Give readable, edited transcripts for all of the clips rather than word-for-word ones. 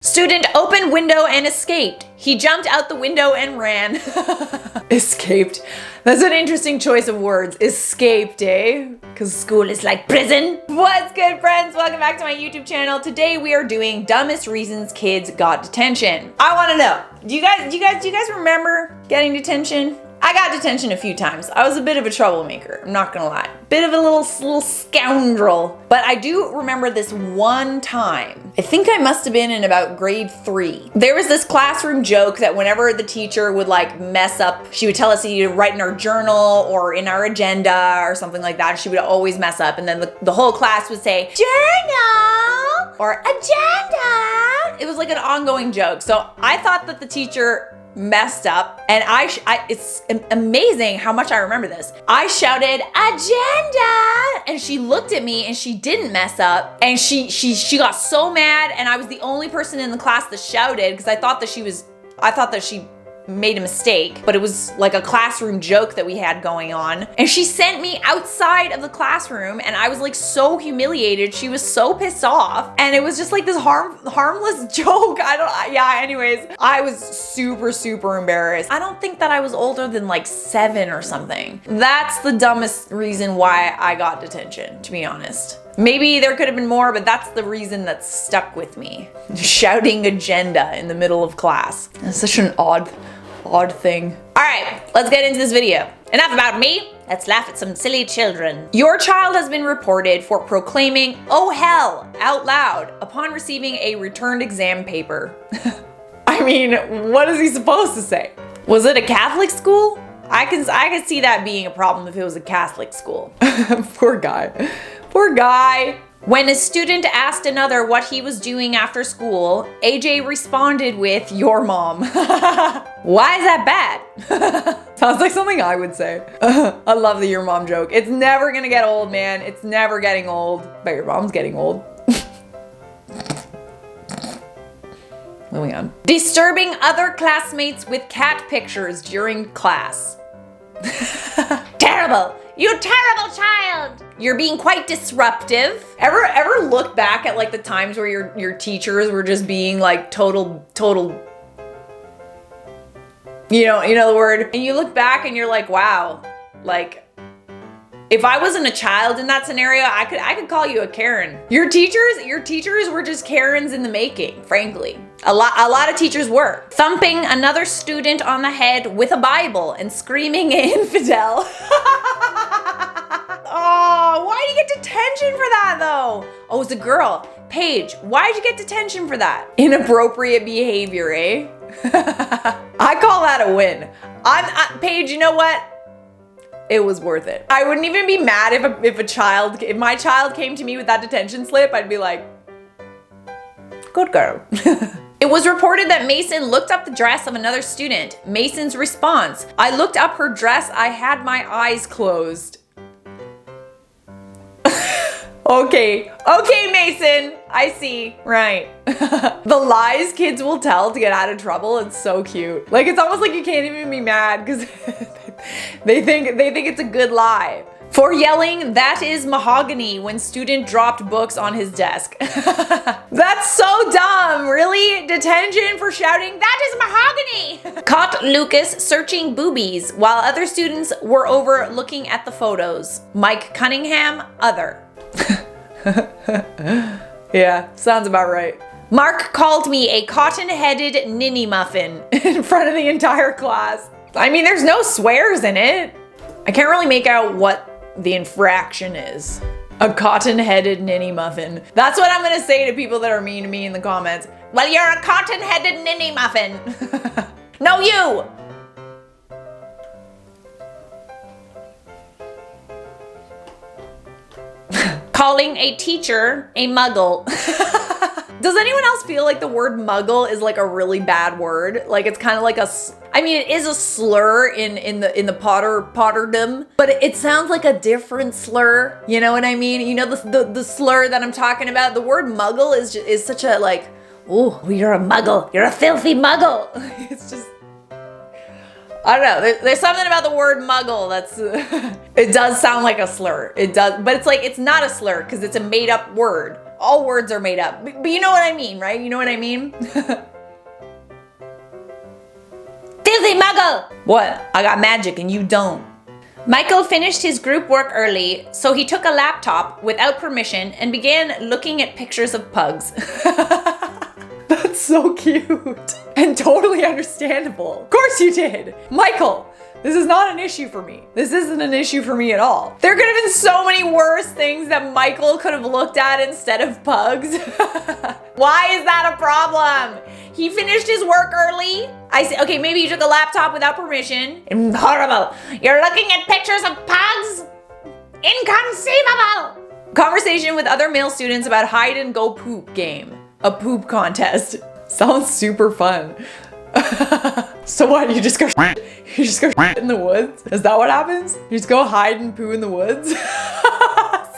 Student opened window and escaped. He jumped out the window and ran. Escaped. That's an interesting choice of words. Escaped, eh? Because school is like prison. What's good, friends? Welcome back to my YouTube channel. Today we are doing dumbest reasons kids got detention. I want to know, do you guys remember getting detention? I got detention a few times. I was a bit of a troublemaker, I'm not gonna lie. Bit of a little scoundrel. But I do remember this one time. I think I must have been in about grade 3. There was this classroom joke that whenever the teacher would like mess up, she would tell us to either write in our journal or in our agenda or something like that. She would always mess up, and then the whole class would say, journal or agenda. It was like an ongoing joke. So I thought that the teacher messed up, and it's amazing how much I remember this. I shouted agenda, and she looked at me and she didn't mess up, and she got so mad, and I was the only person in the class that shouted because I thought that she made a mistake, but it was like a classroom joke that we had going on. And she sent me outside of the classroom, and I was like so humiliated. She was so pissed off, and it was just like this harmless joke. Anyways, I was super embarrassed. I don't think that I was older than like 7 or something. That's the dumbest reason why I got detention, to be honest. Maybe there could have been more, but that's the reason that stuck with me. Shouting agenda in the middle of class. That's such an odd thing. All right, let's get into this video. Enough about me. Let's laugh at some silly children. Your child has been reported for proclaiming, "Oh hell," out loud upon receiving a returned exam paper. I mean, what is he supposed to say? Was it a Catholic school? I can see that being a problem if it was a Catholic school. Poor guy. Poor guy. When a student asked another what he was doing after school, AJ responded with, "Your mom." Why is that bad? Sounds like something I would say. I love the your mom joke. It's never gonna get old, man. It's never getting old. But your mom's getting old. Moving on. Disturbing other classmates with cat pictures during class. Terrible. You terrible child. You're being quite disruptive. Ever look back at like the times where your teachers were just being like total, you know the word, and you look back and you're like, wow, like if I wasn't a child in that scenario, I could call you a Karen. Your teachers were just Karens in the making, frankly. A lot of teachers were. Thumping another student on the head with a Bible and screaming infidel. Oh, why did you get detention for that though? Oh, it's a girl. Paige, why did you get detention for that? Inappropriate behavior, eh? I call that a win. Paige, you know what? It was worth it. I wouldn't even be mad if my child came to me with that detention slip. I'd be like, good girl. It was reported that Mason looked up the dress of another student. Mason's response: "I looked up her dress. I had my eyes closed." Okay, Mason, I see, right. The lies kids will tell to get out of trouble, it's so cute. Like, it's almost like you can't even be mad because they think it's a good lie. For yelling, "That is mahogany," when student dropped books on his desk. That's so dumb, really? Detention for shouting, "That is mahogany!" Caught Lucas searching boobies while other students were over looking at the photos. Mike Cunningham, other. Yeah, sounds about right. Mark called me a cotton-headed ninny muffin in front of the entire class. I mean, there's no swears in it. I can't really make out what the infraction is. A cotton-headed ninny muffin. That's what I'm gonna say to people that are mean to me in the comments. Well, you're a cotton-headed ninny muffin. No, you. Calling a teacher a muggle. Does anyone else feel like the word muggle is like a really bad word? Like it's kind of like it is a slur in the Potterdom, but it sounds like a different slur. You know what I mean? You know the slur that I'm talking about? The word muggle is such a like, oh, you're a muggle. You're a filthy muggle. It's just, I don't know. There's something about the word muggle that's, it does sound like a slur. It does, but it's like, it's not a slur because it's a made up word. all words are made up. But you know what I mean, right? You know what I mean? Filthy muggle! What? I got magic and you don't. Michael finished his group work early, so he took a laptop without permission and began looking at pictures of pugs. That's so cute and totally understandable. Of course you did. Michael, this is not an issue for me. This isn't an issue for me at all. There could have been so many worse things that Michael could have looked at instead of pugs. Why is that a problem? He finished his work early. I say, okay, maybe you took a laptop without permission. Horrible. You're looking at pictures of pugs? Inconceivable. Conversation with other male students about hide and go poop game. A poop contest. Sounds super fun. So what, you just go in the woods? Is that what happens? You just go hide and poo in the woods?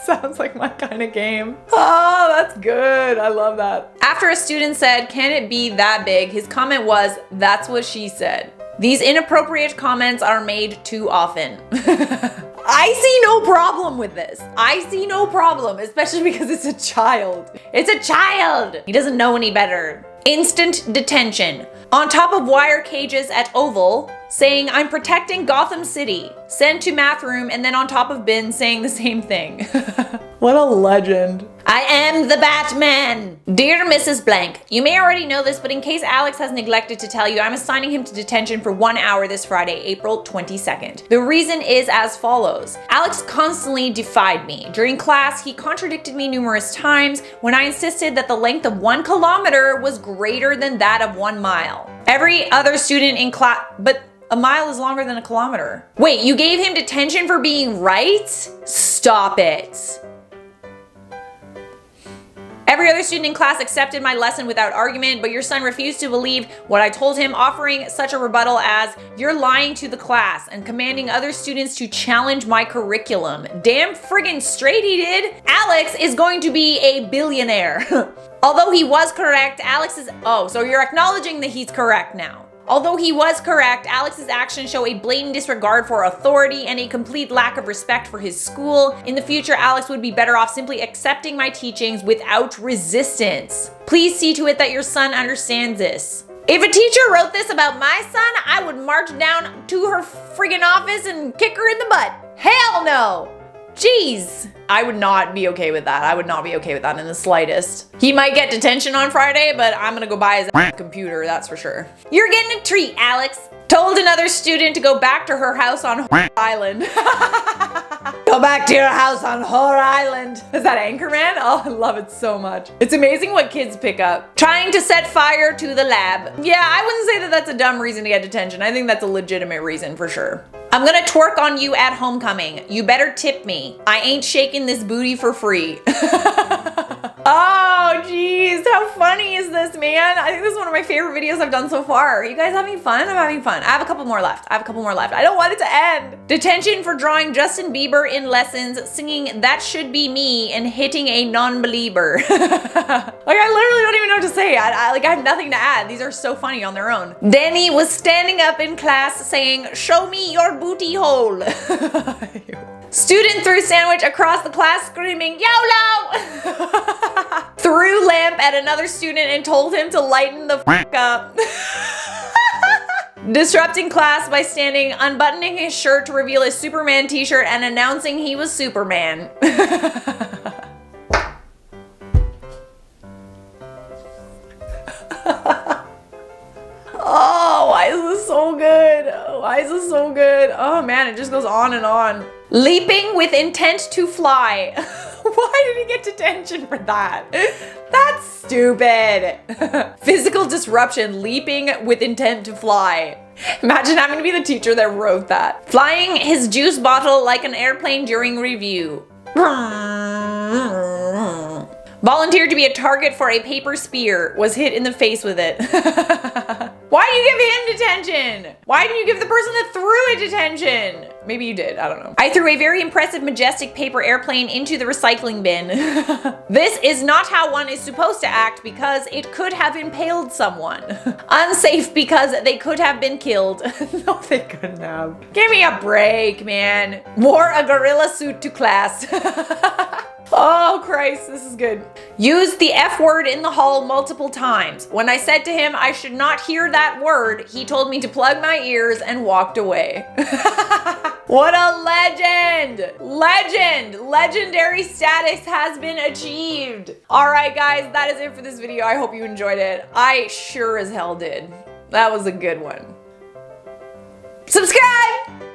Sounds like my kind of game. Oh, that's good. I love that. After a student said, "Can it be that big?" his comment was, "That's what she said." These inappropriate comments are made too often. I see no problem with this. I see no problem, especially because it's a child. It's a child. He doesn't know any better. Instant detention. On top of wire cages at Oval, saying, "I'm protecting Gotham City." Sent to math room, and then on top of bin saying the same thing. What a legend. I am the Batman. Dear Mrs. Blank, you may already know this, but in case Alex has neglected to tell you, I'm assigning him to detention for 1 hour this Friday, April 22nd. The reason is as follows. Alex constantly defied me. During class, he contradicted me numerous times when I insisted that the length of 1 kilometer was greater than that of 1 mile. Every other student in class, but a mile is longer than a kilometer. Wait, you gave him detention for being right? Stop it. Every other student in class accepted my lesson without argument, but your son refused to believe what I told him, offering such a rebuttal as, "You're lying to the class," and commanding other students to challenge my curriculum. Damn friggin' straight he did. Alex is going to be a billionaire. Although he was correct, so you're acknowledging that he's correct now. Although he was correct, Alex's actions show a blatant disregard for authority and a complete lack of respect for his school. In the future, Alex would be better off simply accepting my teachings without resistance. Please see to it that your son understands this. If a teacher wrote this about my son, I would march down to her friggin' office and kick her in the butt. Hell no! Jeez, I would not be okay with that. I would not be okay with that in the slightest. He might get detention on Friday, but I'm gonna go buy his computer, that's for sure. You're getting a treat, Alex. Told another student to go back to her house on Island. Go back to your house on Whore Island. Is that Anchorman? Oh, I love it so much. It's amazing what kids pick up. Trying to set fire to the lab. Yeah, I wouldn't say that that's a dumb reason to get detention. I think that's a legitimate reason for sure. I'm gonna twerk on you at homecoming. You better tip me. I ain't shaking this booty for free. Oh, geez, how funny is this, man? I think this is one of my favorite videos I've done so far. Are you guys having fun? I'm having fun. I have a couple more left. I don't want it to end. Detention for drawing Justin Bieber in lessons, singing "That Should Be Me" and hitting a non-believer. Like, I literally don't even know what to say. I have nothing to add. These are so funny on their own. Danny was standing up in class saying, "Show me your booty hole." Student threw sandwich across the class screaming, "YOLO!" Threw lamp at another student and told him to lighten the f up. Disrupting class by unbuttoning his shirt to reveal his Superman t-shirt and announcing he was Superman. Oh, why is this so good? Why is this so good? Oh man, it just goes on and on. Leaping with intent to fly. Why did he get detention for that? That's stupid. Physical disruption, leaping with intent to fly. Imagine having to be the teacher that wrote that. Flying his juice bottle like an airplane during review. Volunteered to be a target for a paper spear, was hit in the face with it. Why do you give him detention? Why didn't you give the person that threw it detention? Maybe you did, I don't know. I threw a very impressive, majestic paper airplane into the recycling bin. This is not how one is supposed to act because it could have impaled someone. Unsafe because they could have been killed. No, they couldn't have. Give me a break, man. Wore a gorilla suit to class. Oh Christ, this is good. Used the F word in the hall multiple times. When I said to him I should not hear that word, he told me to plug my ears and walked away. What a legend! Legend! Legendary status has been achieved. All right, guys, that is it for this video. I hope you enjoyed it. I sure as hell did. That was a good one. Subscribe!